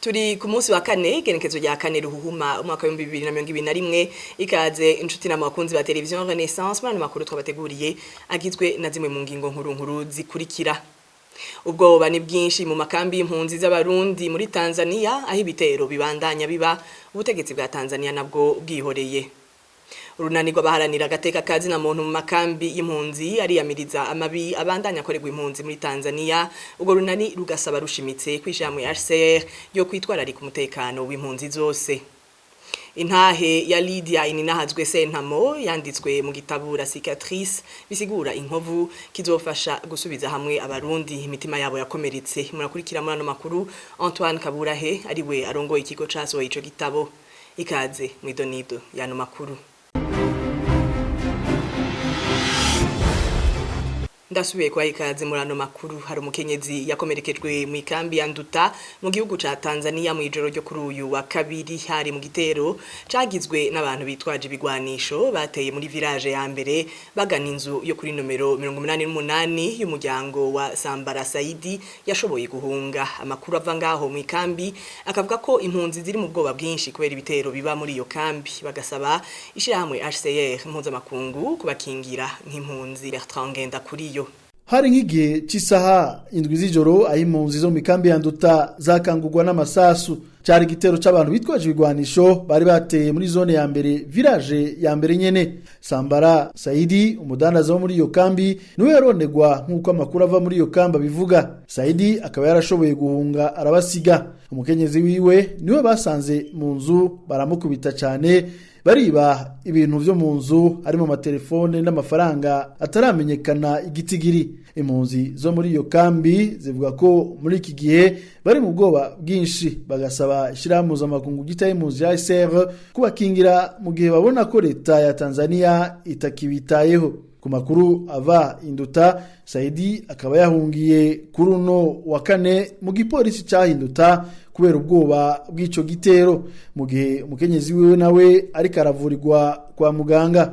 Turi ku munsi wa kane igenekezo rya kane ruhuhuma umwaka wa 2021 ikaze inshuti n'amakunzi ba televiziyo Renaissance mwana makuru twabateguriye agizwe na zimwe mu ngingo nkuru zikurikira. Ubwoba ni bwinshi mu makambi y'impunzi z'abarundi muri Tanzania aho ibitero bibandanya biba ubutegetsi bwa Tanzania nabwo bwihoreye. Urunani rw'abaharanira agateka kazi na muntu mu makambi y'impunzi ariyamiriza amabi abandanya akorerwa impunzi muri Tanzania. Ubwo runani rugasaba rushimitse kwishamwe HCR yo kwitwararika umutekano w'impunzi zose. Intahe ya Lydia Ininahazwe Sentamo yanditswe mu gitabo La Cicatrice bisigura inkovu kizofasha gusubiza hamwe abarundi imitima yabo yakomeretse. Murakurikira muri ano makuru Antoine Kaburahe ariwe arongoye ikigo casohoye ico gitabo. Ikaze mwidonido yano makuru. Ndasubiye kwa ikaze muri ano makuru. Hari umukenyezi yakomerekejwe mu ikambi ya Nduta mu gihugu ca Tanzania mu ijoro ryo kuri uyu wa kabiri hari mu gitero cagizwe n'abantu bitwaje ibigwanisho bateye muri village ya mbere bagana inzu yo kuri numero 88 y'umuryango wa Sambara Saidi yashoboye guhunga. Amakuru ava ngaho mu ikambi akavuga ko impunzi ziri mu bwoba bwinshi kubera ibitero biba muri iyo kambi, bagasaba ishirahamwe HCR mpuzamakungu kubakingira nk'impunzi. Bertrand Ngendakuriyo. Hari nk'igihe cy'isaha 7 z'ijoro aho impunzi zo mu mikambi ya Nduta zakangurwa n'amasasu. Cyari igitero c'abantu bitwaje ibigwanisho bari bateye muri zone ya mbere village ya mbere nyene. Sambara Saidi umudandaza wo muri iyo kambi niwe yaronegwa nk'uko amakuru ava muri iyo kamba bivuga. Saidi akaba yarashoboye guhunga arabasiga. Umukenyezi wiwe niwe basanze mu nzu baramukubita cyane, bariba ibintu vyo mu nzu harimo amatelefone n'amafaranga ataramenyekana igitigiri. Impunzi zo muri iyo kambi zivuga ko muri iki gihe bari mu bwoba bwinshi, bagasaba ishirahamwe makungu gitaye impunzi ya HCR kubakingira mu gihe babona ko leta ya Tanzania itakibitayeho. Ku makuru ava Induta, Saidi akaba yahungiye kuri uno wa kane mu gipolisi cyahinduta kubera ubwoba bw'ico gitero, mu gihe umukenyezi wiwe nawe ariko aravurirwa kwa muganga.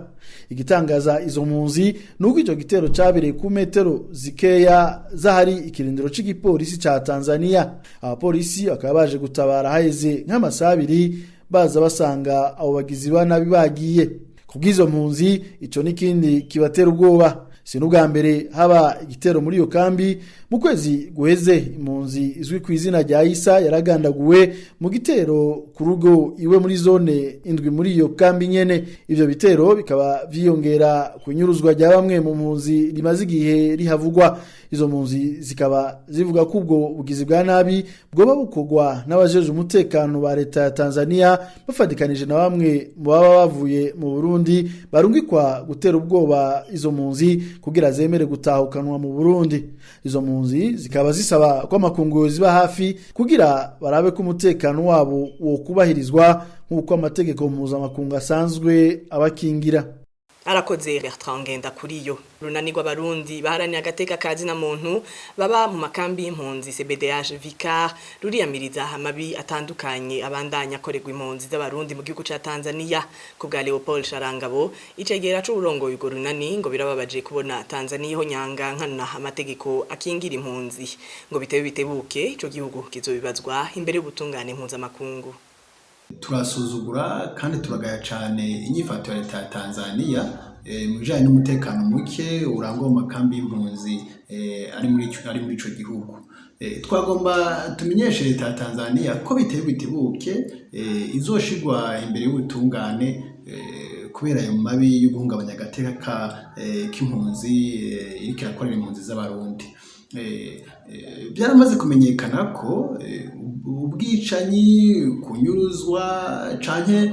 Igitangaza izo mpunzi nuko ico gitero cabereye ku metero zikeya zahari ikirindiro c'igipolisi ca Tanzania. Abapolisi akaba baje gutabara haheze nk'amasabiri baza basanga abo bagizi ba nabi bagiye. Kubwizo mpunzi ico nikindi kibatera ubwoba. Sinubwa mbere haba igitero muri iyo kambi. Mu kwezi guheze impunzi izwi ku izina rya Isa yaragandaguwe mu gitero ku rugo iwe muri zone indwi muri iyo kambi nyene. Ivyo bitero bikaba vyiyongera kunyuruzwa rya bamwe mu mpunzi rimaze igihe rihavugwa. Izo mpunzi zikaba zivuga ko ubwo bugizi bwa nabi bwoba bukogwa n'abajeje umutekano ba leta ya Tanzania bafadikanije na bamwe mu baba bavuye mu Burundi barungikwa gutera ubwoba izo mpunzi kugira zemere gutahukanwa mu Burundi. Izo mpunzi zikaba zisaba ko amakungu ziba hafi kugira barabe ko umutekano wabo wo kubahirizwa nk'uko amategeko mpuzamakungu asanzwe abakingira. Arakoze Bertrand Ngendakuriyo. Runani rw'abarundi baharanira agateka kazi na muntu baba mu makambi y'impunzi CBDH Vicar ruriyamiriza amabi atandukanye abandanya akorerwa impunzi z'abarundi mu gihugu ca Tanzania. Ku bwa Leopold Sharangabo icegera c'uburongoye urwo runani ngo birababaje kubona Tanzania ho nyanga nkana amategeko akingira impunzi, ngo bitebuke ico gihugu kizobibazwa imbere y'ubutungane mpuzamakungu. Turasuzugura kandi turagaya cyane inyifato ya leta ya Tanzania mu bijanye n'umutekano muke urangwa mu makambi y'impunzi ari muri ico gihugu. Twagomba tumenyeshe leta ya Tanzania ko bitebuke izoshigwa imbere y'ubutungane kubera ayo mabi yo guhungabanya agateka k'impunzi iriko irakorera impunzi z'abarundi. Byaramaze kumenyekana ko ubwicanyi, kunyuruzwa canke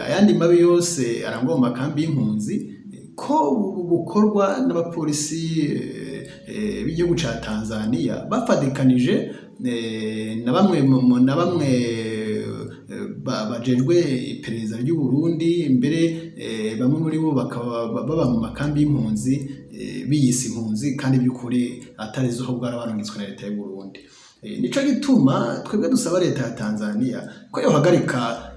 ayandi mabi yose arangwa mu makambi y'impunzi ko bukorwa n'abapolisi b'igihugu ca Tanzania bafadikanije na bamwe bajejwe iperereza ry'u Burundi, mbere bamwe muri bo bakaba baba mu makambi y'impunzi biyise impunzi kandi by'ukuri atari zo ahubwo arabarungitswe na leta y'u Burundi. Nico gituma twebwe dusaba leta ya Tanzania ko yohagarika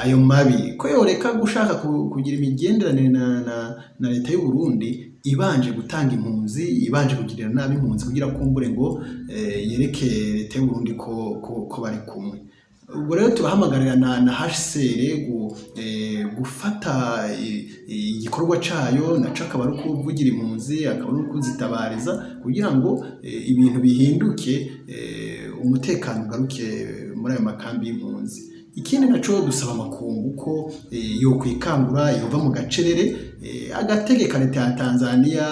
ayo mabi, ko yoreka gushaka kugira imigenderanire na leta y'u Burundi ibanje gutanga impunzi, ibanje kugirira nabi impunzi kugira kumbure ngo yereke leta y'u Burundi ko bari kumwe. Ubwo rero turahamagarira na HCR gufata igikorwa cayo naco akaba ari ukuvugira impunzi, akaba ari ukuzitabariza kugira ngo ibintu bihinduke, umutekano ugaruke muri ayo makambi y'impunzi. Ikindi naco dusaba amakungu ko yokwikangura yova mu gacerere agategeka leta ya Tanzania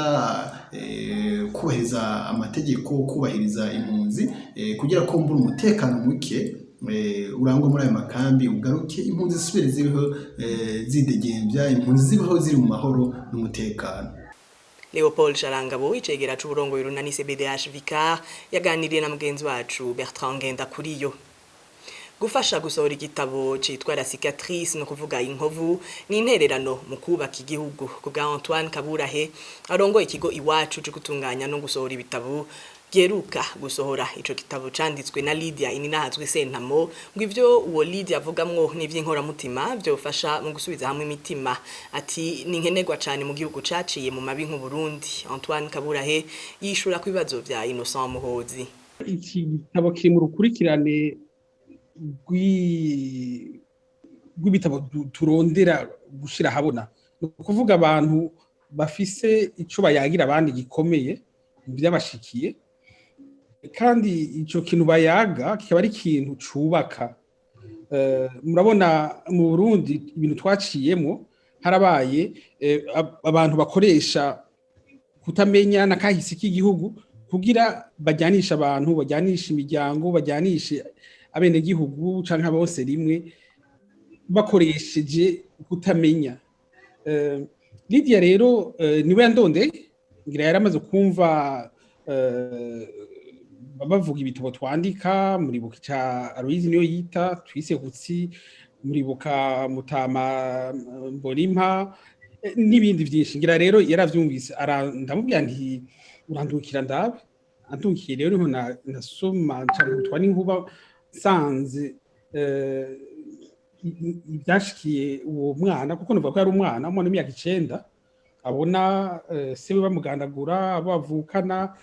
kubahiriza amategeko, kubahiriza impunzi kugira ko mbura umutekano muke urangwa muri ayo makambi ugaruke, impunzi zisubire ziriho zidegembya, impunzi zibaho ziri mu mahoro n'umutekano. Leopold Sharangabo icegera c'uburongo y'urunani CBDH Vicar yaganiriye na mugenzi wacu Bertrand Ngendakuriyo. Gufasha gusohora igitabo citwa La Cicatrice no kuvuga inkovu ni intererano mu kubaka igihugu. Kubwa Antoine Kaburahe arongoye ikigo iwacu cyo gutunganya no gusohora ibitabo geruka gusohora ico gitabo canditswe na Lydia Ininahazwe Sentamo, ngo ivyo uwo Lydia avugamwo n'ivy'inkora mutima byofasha mu gusubiza hamwe imitima. Ati ni nkenerwa cyane mu gihugu caciye mu mabi nk'u Burundi. Antoine Kaburahe yishura ku bibazo vya Innocent Muhozi. Iki gitabo kiri mu rukurikirane rw'ibitabo turondera gushira habona, no kuvuga abantu bafise ico bayagira abandi gikomeye byabashikiye, kandi ico kintu bayaga kikaba ari ikintu cubaka. Murabona mu Burundi ibintu twaciyemo harabaye abantu bakoresha kutamenya nakahise k'igihugu kugira bajyanisha abantu, bajyanisha imiryango, bajyanishe abene gihugu canke bose rimwe bakoresheje kutamenya. Lydia rero niwe yandonde ngira yaramaze kumva bavuga ibitabo twandika, muribuka ca Aloise niyo yita twise kutsi, muribuka Mutama Mbolimpa n'ibindi vyinshi. Ngira rero yaravyumvise ndamubwira nti urandukira ndabe, andukiye rero niho nasoma cyane twani nkuba sanze ibyashikiye uwo mwana, kuko nuvuga ko yari umwana w'imyaka 9 abona se bamugandagura bavukana,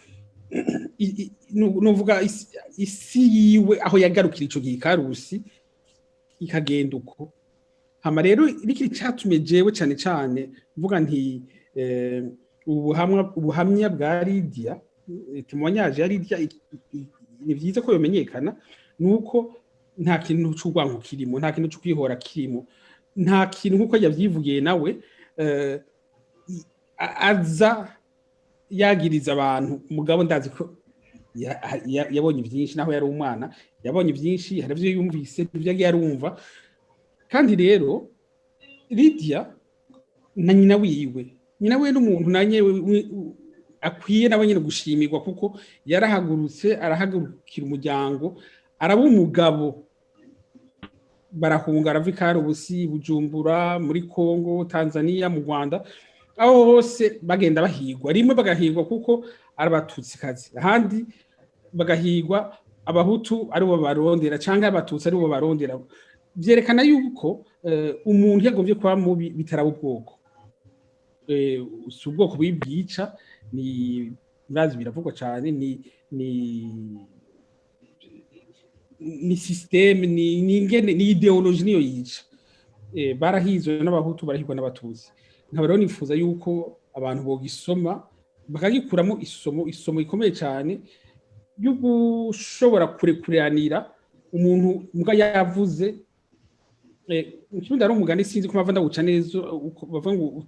nuvuga isi yiwe aho yagarukira ico gihe Karusi ikagenda uko. Hama rero iriki cyatumye jewe cyane cyane mvuga nti ubuhamya bwa Lydia, témoignage ya Lydia ni byiza ko yomenyekana, nuko nta kintu cy'urwango kirimo, nta kintu cyo kwihora kirimo, nta kintu nkuko yavyivugiye nawe aza yagiriza abantu. Mugabo ndazi ko yabonye byinshi, naho yari umwana yabonye byinshi, hari byo yumvise, byo yarumva. Kandi rero Lydia na nyina wiwe n'umuntu nanye akwiye nawe nyine gushimirwa, kuko yarahagurutse arahagurukira umuryango, araba umugabo, barahunga arava Karusi, Bujumbura, muri Kongo, Tanzania, mu Rwanda, aho hose bagenda bahigwa. Rimwe bagahigwa kuko arabatutsi kazi, ahandi bagahigwa abahutu ari bo barondera canke abatutsi ari bo barondera. Byerekana yuko umuntu yagombye kwa mubi bitaraba ubwoko, si ubwoko bw'ibyica, ni murazi biravugwa cyane, ni systeme, ni ingene, ni ideology niyo yica. Barahizwe n'abahutu, barahigwa n'abatutsi. Nkaba rero nifuza yuko abantu bogisoma bakagikuramo isomo ikomeye cyane yo gushobora kurekuranira umuntu mbwa yavuze. Ikindi ari umugani sinzi ko bava ndaguca neza, bava ngo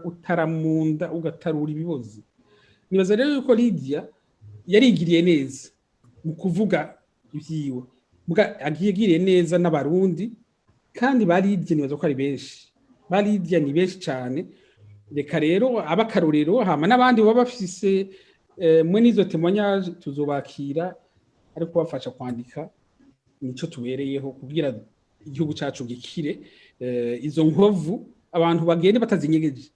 utaramunda ugatarura ibibozi. Nibaza rero yuko Lydia yarigiriye neza mu kuvuga ivyiwe, mbwa agiyegiriye neza n'abarundi, kandi Lydia nibaza ko ari benshi, Lydia ni benshi cyane. Reka rero abakarorero, hama n'abandi baba bafise mwe nizo témoignage tuzobakira, ariko bafasha kwandika nico tubereyeho kugira igihugu cyacu gikire. Izo nkovu abantu bagende batazinyegeje,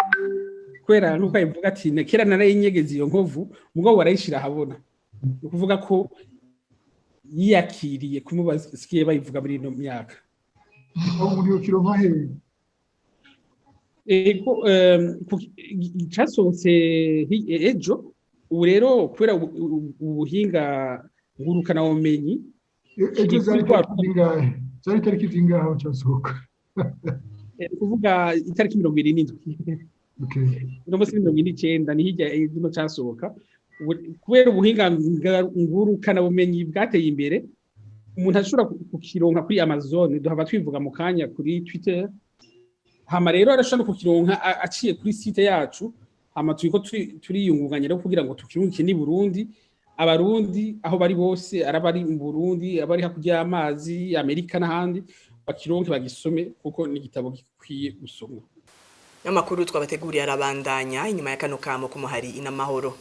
kwera nuko ayivuga ati kera narayinyegeze iyo nkovu, mugabo warayishira habona. Ukuvuga ko yiyakiriye kumubasikiye bayivuga muri ino myaka. Umuntu yokironka hehe ego casohotse ejo ubu rero kubera ubuhinga ngurukana bumenyi ejo zari tariki zingahe aho cyasohoka kuvuga itariki 27 okay no musi 29 ni hirya y'ino casohoka kubera ubuhinga ngurukana bumenyi bwateye imbere umuntu ashobora kukironka kuri Amazon duhava twivuga mu kanya kuri Twitter hama rero arashobora kukironka aciye kuri site yacu hama turiko turiyungunganya rero kugira ngo tukirunke ni Burundi abarundi aho bari bose arabari mu Burundi abari hakurya y'amazi Amerika n'ahandi bakironke bagisome kuko ni igitabo gikwiye gusomwa. Amakuru twabateguriye arabandanya inyuma ya kano kamo kumuhari inamahoro.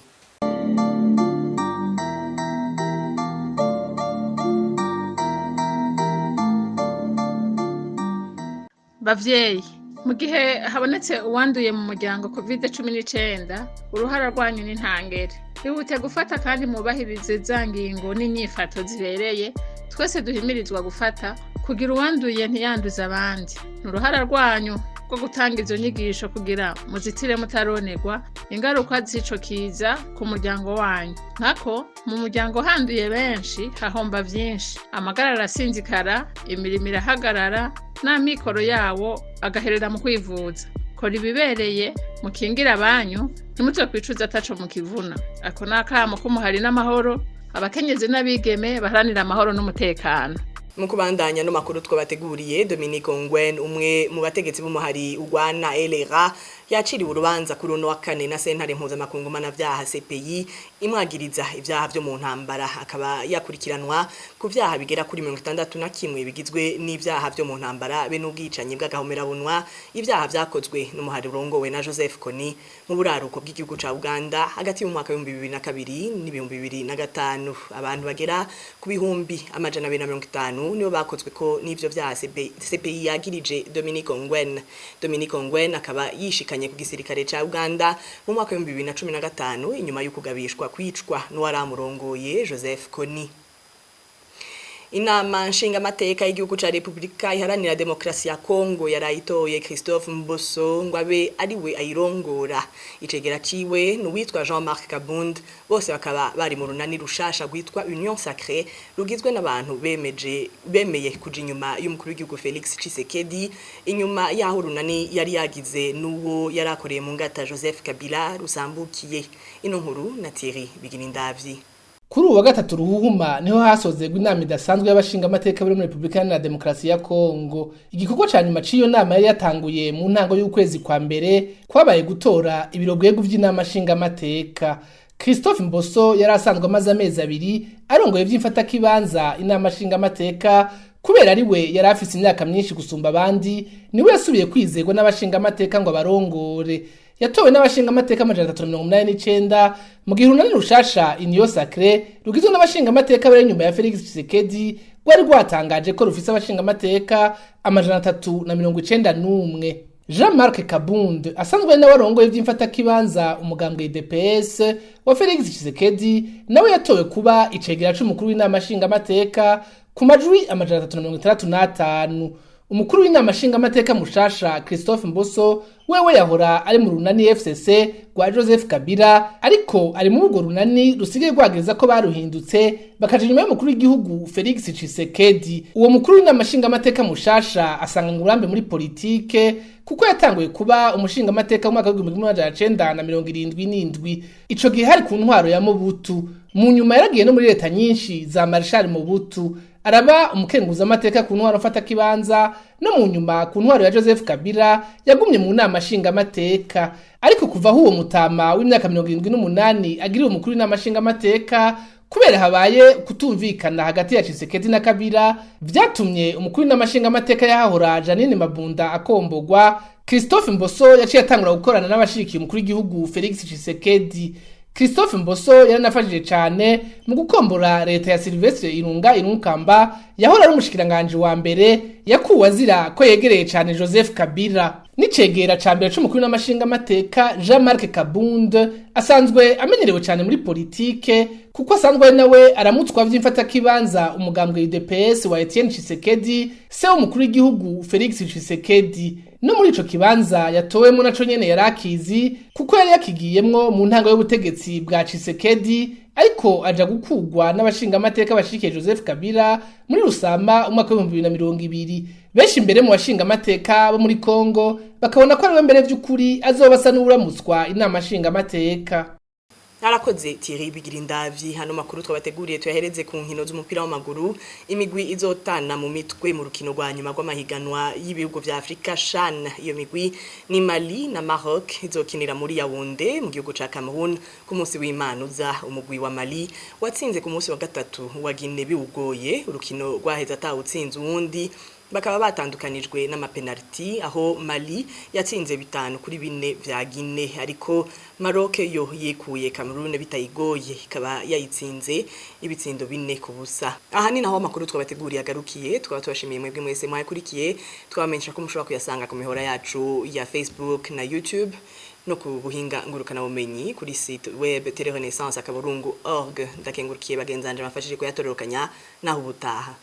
Bavyeyi mu gihe habonetse uwanduye mu muryango COVID-19 uruhara rwanyu ni ntangere ihute gufata kandi mubahirize za ngingo n'inyifato zibereye twese duhimirizwa gufata kugira uwanduye ntiyanduza abandi n'uruhara rwanyu rwo gutanga izo nyigisho kugira muzitire mutaronerwa ingaruka z'ico kiza ku muryango wanyu nkako mu muryango handuye benshi hahomba vyinshi amagara arasinzikara imirimo irahagarara n'amikoro yawo agaherera mu kwivuza kora ibibereye mukingira abanyu ntimutwe kwicuza ataco mu kivuna ako nakamo kumuhari n'amahoro abakenyezi n'abigeme baharanira amahoro n'umutekano. Mu kubandanya no makuru twabateguriye Dominique Ongwen umwe mu bategetsi b'umuhari ugwana LRA yaciriwe urubanza kuri no wa kane na sentare mpuzamakungu mpanavyaha CPI imwagiriza ivyaha vyo mu ntambara akaba yakurikiranwa ku vyaha bigera kuri 61 bigizwe n'ivyaha vyo mu ntambara be n'ubwicanyi bw'agahomerabunwa ivyaha vyakozwe n'umuhari urongowe na Joseph Kony mu buraruko bw'igihugu ca Uganda hagati mu mwaka wa 2022 n'2025 abantu bagera ku bihumbi amajana 250 nibo bakozwe ko n'ivyo vyaha CPI yagirije Dominique Ongwen. Dominique Ongwen akaba yishikanye ku gisirikare ca Uganda mu mwaka wa 2015 inyuma y'ukugabishwa kwicwa n'uwaramurongoye Joseph Kony. Inama nshingamateka y'igihugu ca Republika Iharanira Demokarasi ya Kongo yarayitoye Christophe Mboso ngwabe ariwe ayirongora icegera ciwe n'uwitwa Jean-Marc Kabund bose bakaba bari mu runani rushasha gwitwa Union Sacrée rugizwe n'abantu bemeye kuja inyuma y'umukuru w'igihugu Felix Tshisekedi inyuma yaho runani yari yagize n'uwo yarakoreye mu ngata Joseph Kabila rusambukiye ino nkuru na Thierry Biginindavyi. Kuri uwa gatatu ruhuma niho hasozegwa inama idasanzwe y'abashinga amateka bari muri Republika Iharanira Demokarasi ya Kongo. Igikorwa ca nyuma ciyo nama yari yatanguye mu ntango y'ukwezi kwa mbere kwabaye gutora ibirogwego vy'inama nshinga amateka. Christophe Mboso yari asanzwe amaze amezi abiri arongoye vy'imfata kibanza inama nshinga amateka kubera ari we yari afise imyaka myinshi gusumba abandi niwe yasubiye kwizegwa n'abashinga amateka ngo abarongore. Yatowe n'abashinga amateka 389 mu gihe runani rushasha Union Sacrée rugizwe n'abashinga amateka bari nyuma ya Felix Tshisekedi rwari rwatangaje ko rufise abashinga amateka 391. Jean-Marc Kabund asanzwe nawe arongoye vy'imfata kibanza umugambwe DPS wa Felix Tshisekedi nawe yatowe kuba icegera c'umukuru w'inama nshinga amateka ku majwi 365. Umukuru w'inama nshinga amateka mushasha Christophe Mboso wewe yahora ari mu runani FCC rwa Joseph Kabila ariko ari mu rugo runani rusigaye rwageza ko baruhindutse bakaje nyuma y'umukuru w'igihugu Felix Tshisekedi. Uwo mukuru w'inama nshinga amateka mushasha asanga ngurambe muri politike kuko yatanguye kuba umushinga amateka mu mwaka wa 1977. Ico gihe hari ku ntwaro ya Mobutu mu nyuma yaragiye no muri leta nyinshi za Marshal Mobutu araba umukenguza amateka ku ntwaro mfata kibanza no mu nyuma ku ntwaro ya Joseph Kabila yagumye mu nama nshinga amateka ariko kuva huwo mutama w'imyaka 78 agiriwe umukuru w'inama nshinga amateka kubera habaye kutumvikana hagati ya Tshisekedi na Kabila vyatumye umukuru w'inama nshinga amateka yahahora Janine Mabunda akombogwa. Christophe Mboso yaciye atangura gukorana n'abashikiye umukuru w'igihugu Felix Tshisekedi. Christophe Mboso yaranafashije cyane mu gukombora leta ya Sylvestre Irunkamba yahora ari umushikiranganje wa mbere yakuwe azira ko yegereye cyane Joseph Kabila. n'icegera ca mbere c'umukuru n'amashinga amateka Jean-Marc Kabund asanzwe amenyerewe cyane muri politike kuko asanzwe ari nawe aramutswa vy'imfata kibanza umugambwe UDPS wa Etienne Tshisekedi se w'umukuru w'igihugu Felix Tshisekedi. No muri ico kibanza yatowemo naco nyene yarakizi kuko yari yakigiyemwo mu ntango y'ubutegetsi bwa Tshisekedi, ariko aja gukugwa n'abashinga amateka bashike Joseph Kabila muri Rusama umwaka wa 2020. Benshi imbere mu bashinga amateka bo muri Kongo bakabona ko ariwe mbere vy'ukuri azobasa n'uramutswa inama ashinga amateka. Narakoze Thierry Bigirindavyi. Hano makuru twabateguriye tuyahereze ku nkino z'umupira w'amaguru. Imigwi izotana mu mitwe mu rukino rwa nyuma rw'amahiganwa y'ibihugu vya Afrika CHAN. Iyo migwi ni Mali na Maroc izokinira muri Yaounde mu gihugu ca Cameroon ku munsi w'Imana uza. Umugwi wa Mali watsinze ku munsi wa gatatu wa Guinea biwugoye, urukino rwaheza atawutsinze uwundi bakaba batandukanijwe n'amapenalty aho Mali yatsinze 5-4 vya Guinea, ariko Maroc yo yikuye Cameroon bitayigoye ikaba yayitsinze ibitsindo 4-0. Aha ni naho amakuru twabateguriye agarukiye. Twaba tubashimiye mwebwe mwese mwakurikiye, twabamenyesha ko mushobora kuyasanga ku mihora yacu ya Facebook na YouTube no ku buhinga ngurukana bumenyi kuri site web telerenaissance.org. Ndakengurukiye bagenzanje bafashije kuyatororokanya naho ubutaha.